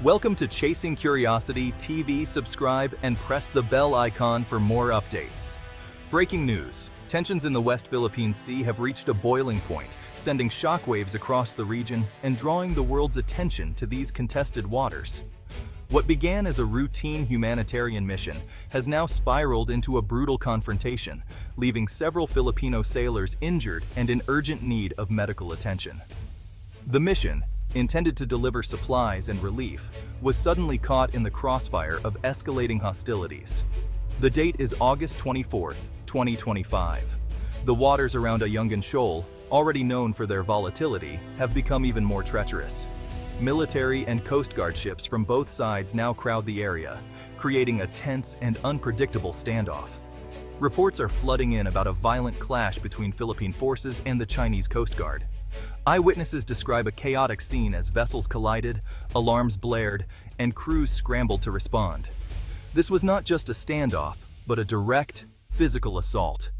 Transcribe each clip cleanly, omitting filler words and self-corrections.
Welcome to Chasing Curiosity TV. Subscribe and press the bell icon for more updates. Breaking news. Tensions in the West Philippine Sea have reached a boiling point, sending shockwaves across the region and drawing the world's attention to these contested waters. What began as a routine humanitarian mission has now spiraled into a brutal confrontation, leaving several Filipino sailors injured and in urgent need of medical attention. The mission, intended to deliver supplies and relief, was suddenly caught in the crossfire of escalating hostilities. The date is August 24, 2025. The waters around Ayungin Shoal, already known for their volatility, have become even more treacherous. Military and Coast Guard ships from both sides now crowd the area, creating a tense and unpredictable standoff. Reports are flooding in about a violent clash between Philippine forces and the Chinese Coast Guard. Eyewitnesses describe a chaotic scene as vessels collided, alarms blared, and crews scrambled to respond. This was not just a standoff, but a direct, physical assault,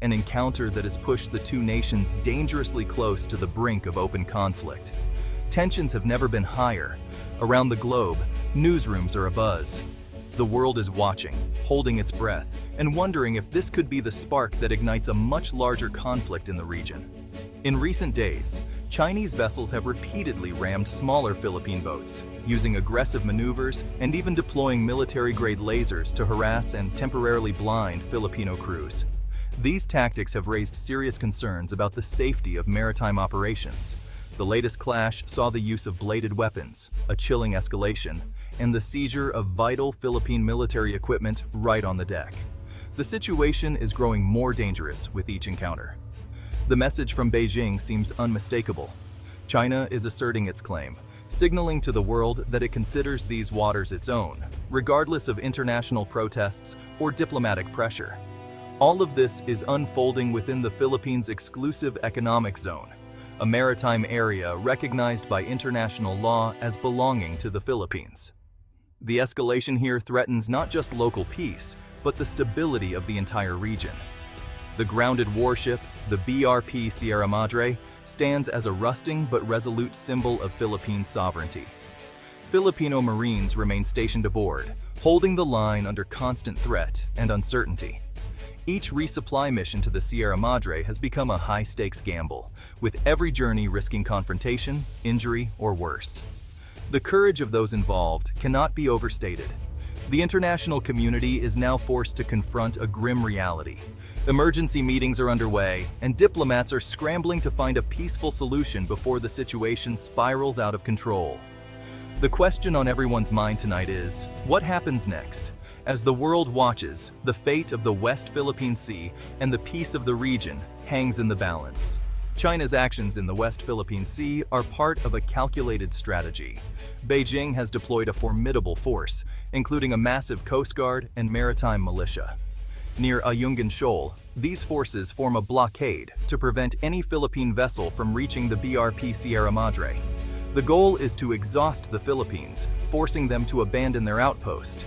an encounter that has pushed the two nations dangerously close to the brink of open conflict. Tensions have never been higher. Around the globe, newsrooms are abuzz. The world is watching, holding its breath, and wondering if this could be the spark that ignites a much larger conflict in the region. In recent days, Chinese vessels have repeatedly rammed smaller Philippine boats, using aggressive maneuvers and even deploying military-grade lasers to harass and temporarily blind Filipino crews. These tactics have raised serious concerns about the safety of maritime operations. The latest clash saw the use of bladed weapons, a chilling escalation, and the seizure of vital Philippine military equipment right on the deck. The situation is growing more dangerous with each encounter. The message from Beijing seems unmistakable. China is asserting its claim, signaling to the world that it considers these waters its own, regardless of international protests or diplomatic pressure. All of this is unfolding within the Philippines' exclusive economic zone, a maritime area recognized by international law as belonging to the Philippines. The escalation here threatens not just local peace, but the stability of the entire region. The grounded warship, the BRP Sierra Madre, stands as a rusting but resolute symbol of Philippine sovereignty. Filipino Marines remain stationed aboard, holding the line under constant threat and uncertainty. Each resupply mission to the Sierra Madre has become a high-stakes gamble, with every journey risking confrontation, injury, or worse. The courage of those involved cannot be overstated. The international community is now forced to confront a grim reality. Emergency meetings are underway, and diplomats are scrambling to find a peaceful solution before the situation spirals out of control. The question on everyone's mind tonight is, what happens next? As the world watches, the fate of the West Philippine Sea and the peace of the region hangs in the balance. China's actions in the West Philippine Sea are part of a calculated strategy. Beijing has deployed a formidable force, including a massive Coast Guard and maritime militia. Near Ayungin Shoal, these forces form a blockade to prevent any Philippine vessel from reaching the BRP Sierra Madre. The goal is to exhaust the Philippines, forcing them to abandon their outpost.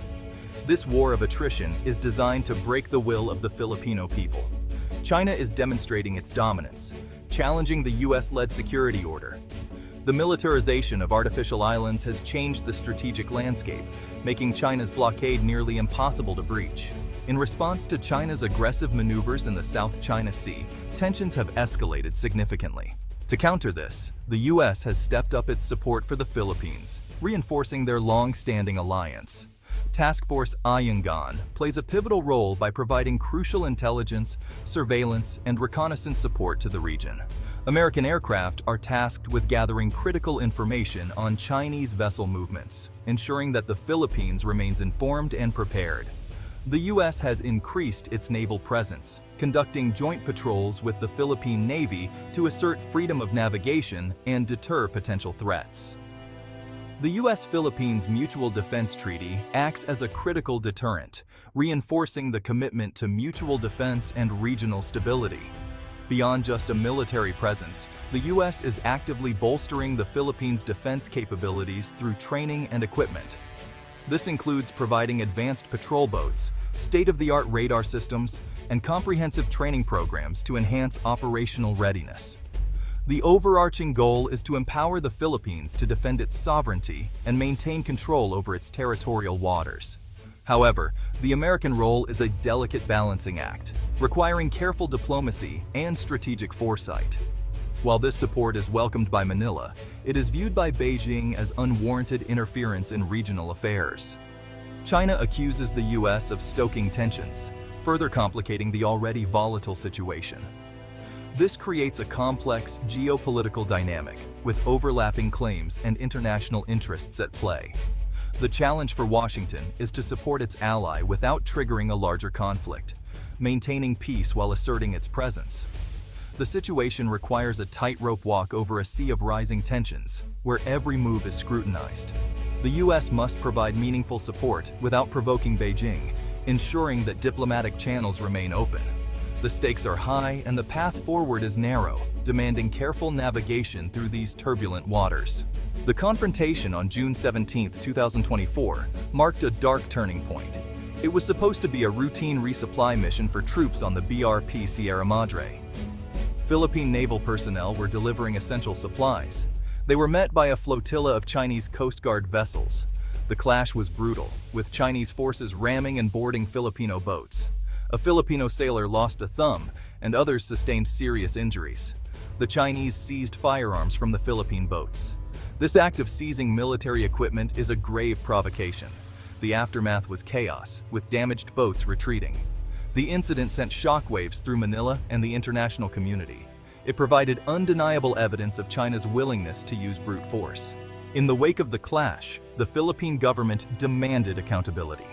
This war of attrition is designed to break the will of the Filipino people. China is demonstrating its dominance, challenging the US-led security order. The militarization of artificial islands has changed the strategic landscape, making China's blockade nearly impossible to breach. In response to China's aggressive maneuvers in the South China Sea, tensions have escalated significantly. To counter this, the US has stepped up its support for the Philippines, reinforcing their long-standing alliance. Task Force Ayungin plays a pivotal role by providing crucial intelligence, surveillance, and reconnaissance support to the region. American aircraft are tasked with gathering critical information on Chinese vessel movements, ensuring that the Philippines remains informed and prepared. The US has increased its naval presence, conducting joint patrols with the Philippine Navy to assert freedom of navigation and deter potential threats. The US-Philippines Mutual Defense Treaty acts as a critical deterrent, reinforcing the commitment to mutual defense and regional stability. Beyond just a military presence, the US is actively bolstering the Philippines' defense capabilities through training and equipment. This includes providing advanced patrol boats, state-of-the-art radar systems, and comprehensive training programs to enhance operational readiness. The overarching goal is to empower the Philippines to defend its sovereignty and maintain control over its territorial waters. However, the American role is a delicate balancing act, requiring careful diplomacy and strategic foresight. While this support is welcomed by Manila, it is viewed by Beijing as unwarranted interference in regional affairs. China accuses the U.S. of stoking tensions, further complicating the already volatile situation. This creates a complex geopolitical dynamic with overlapping claims and international interests at play. The challenge for Washington is to support its ally without triggering a larger conflict, maintaining peace while asserting its presence. The situation requires a tightrope walk over a sea of rising tensions, where every move is scrutinized. The U.S. must provide meaningful support without provoking Beijing, ensuring that diplomatic channels remain open. The stakes are high and the path forward is narrow, demanding careful navigation through these turbulent waters. The confrontation on June 17, 2024, marked a dark turning point. It was supposed to be a routine resupply mission for troops on the BRP Sierra Madre. Philippine naval personnel were delivering essential supplies. They were met by a flotilla of Chinese Coast Guard vessels. The clash was brutal, with Chinese forces ramming and boarding Filipino boats. A Filipino sailor lost a thumb, and others sustained serious injuries. The Chinese seized firearms from the Philippine boats. This act of seizing military equipment is a grave provocation. The aftermath was chaos, with damaged boats retreating. The incident sent shockwaves through Manila and the international community. It provided undeniable evidence of China's willingness to use brute force. In the wake of the clash, the Philippine government demanded accountability.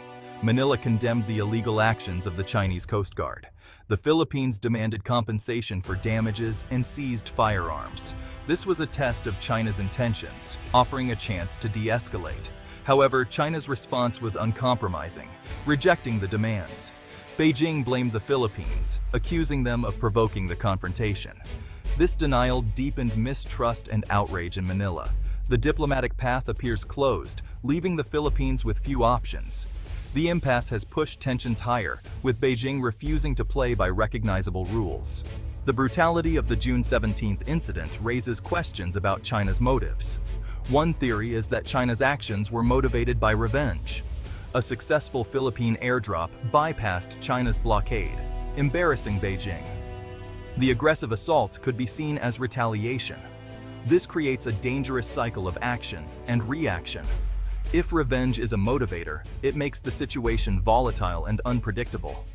Manila condemned the illegal actions of the Chinese Coast Guard. The Philippines demanded compensation for damages and seized firearms. This was a test of China's intentions, offering a chance to de-escalate. However, China's response was uncompromising, rejecting the demands. Beijing blamed the Philippines, accusing them of provoking the confrontation. This denial deepened mistrust and outrage in Manila. The diplomatic path appears closed, leaving the Philippines with few options. The impasse has pushed tensions higher, with Beijing refusing to play by recognizable rules. The brutality of the June 17th incident raises questions about China's motives. One theory is that China's actions were motivated by revenge. A successful Philippine airdrop bypassed China's blockade, embarrassing Beijing. The aggressive assault could be seen as retaliation. This creates a dangerous cycle of action and reaction. If revenge is a motivator, it makes the situation volatile and unpredictable.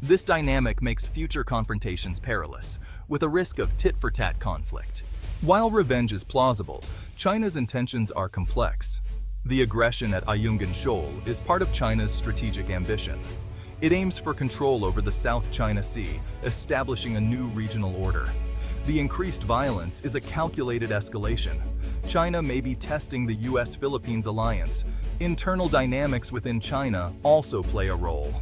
This dynamic makes future confrontations perilous, with a risk of tit-for-tat conflict. While revenge is plausible, China's intentions are complex. The aggression at Ayungin Shoal is part of China's strategic ambition. It aims for control over the South China Sea, establishing a new regional order. The increased violence is a calculated escalation. China may be testing the U.S.-Philippines alliance. Internal dynamics within China also play a role.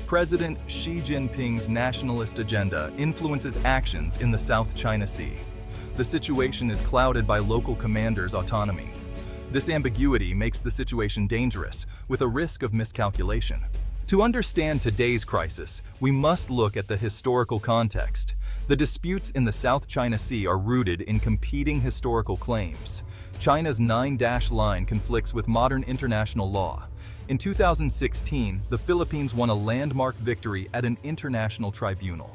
President Xi Jinping's nationalist agenda influences actions in the South China Sea. The situation is clouded by local commanders' autonomy. This ambiguity makes the situation dangerous, with a risk of miscalculation. To understand today's crisis, we must look at the historical context. The disputes in the South China Sea are rooted in competing historical claims. China's nine-dash line conflicts with modern international law. In 2016, the Philippines won a landmark victory at an international tribunal.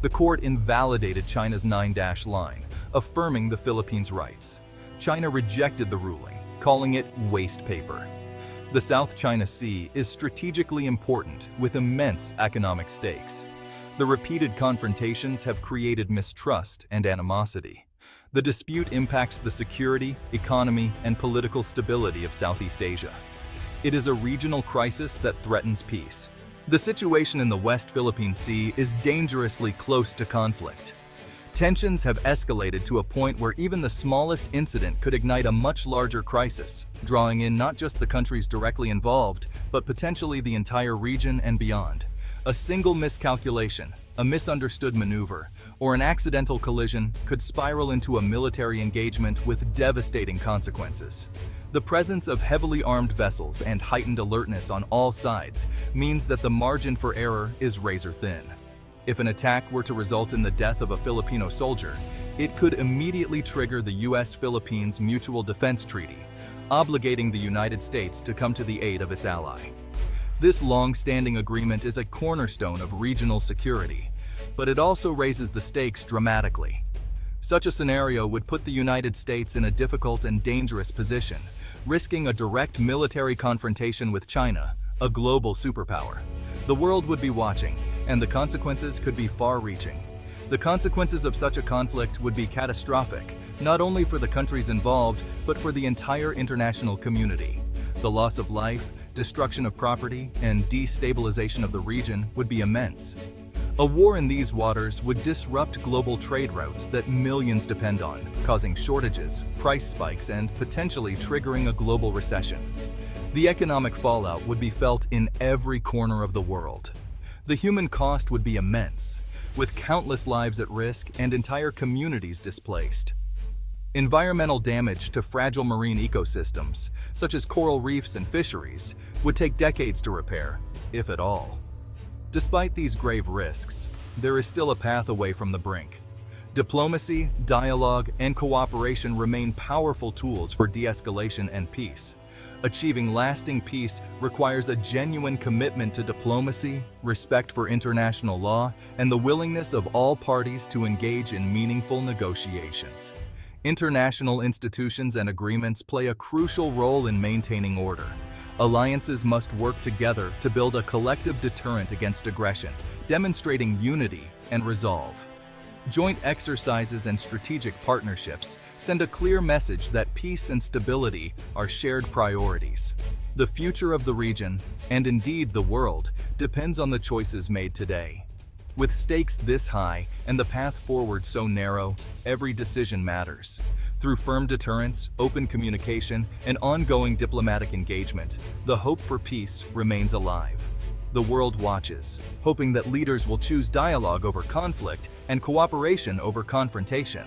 The court invalidated China's nine-dash line, affirming the Philippines' rights. China rejected the ruling, calling it waste paper. The South China Sea is strategically important with immense economic stakes. The repeated confrontations have created mistrust and animosity. The dispute impacts the security, economy, and political stability of Southeast Asia. It is a regional crisis that threatens peace. The situation in the West Philippine Sea is dangerously close to conflict. Tensions have escalated to a point where even the smallest incident could ignite a much larger crisis, drawing in not just the countries directly involved, but potentially the entire region and beyond. A single miscalculation, a misunderstood maneuver, or an accidental collision could spiral into a military engagement with devastating consequences. The presence of heavily armed vessels and heightened alertness on all sides means that the margin for error is razor thin. If an attack were to result in the death of a Filipino soldier, it could immediately trigger the U.S.-Philippines Mutual Defense Treaty, obligating the United States to come to the aid of its ally. This long-standing agreement is a cornerstone of regional security, but it also raises the stakes dramatically. Such a scenario would put the United States in a difficult and dangerous position, risking a direct military confrontation with China, a global superpower. The world would be watching, and the consequences could be far-reaching. The consequences of such a conflict would be catastrophic, not only for the countries involved, but for the entire international community. The loss of life, destruction of property, and destabilization of the region would be immense. A war in these waters would disrupt global trade routes that millions depend on, causing shortages, price spikes, and potentially triggering a global recession. The economic fallout would be felt in every corner of the world. The human cost would be immense, with countless lives at risk and entire communities displaced. Environmental damage to fragile marine ecosystems, such as coral reefs and fisheries, would take decades to repair, if at all. Despite these grave risks, there is still a path away from the brink. Diplomacy, dialogue, and cooperation remain powerful tools for de-escalation and peace. Achieving lasting peace requires a genuine commitment to diplomacy, respect for international law, and the willingness of all parties to engage in meaningful negotiations. International institutions and agreements play a crucial role in maintaining order. Alliances must work together to build a collective deterrent against aggression, demonstrating unity and resolve. Joint exercises and strategic partnerships send a clear message that peace and stability are shared priorities. The future of the region, and indeed the world, depends on the choices made today. With stakes this high and the path forward so narrow, every decision matters. Through firm deterrence, open communication, and ongoing diplomatic engagement, the hope for peace remains alive. The world watches, hoping that leaders will choose dialogue over conflict and cooperation over confrontation.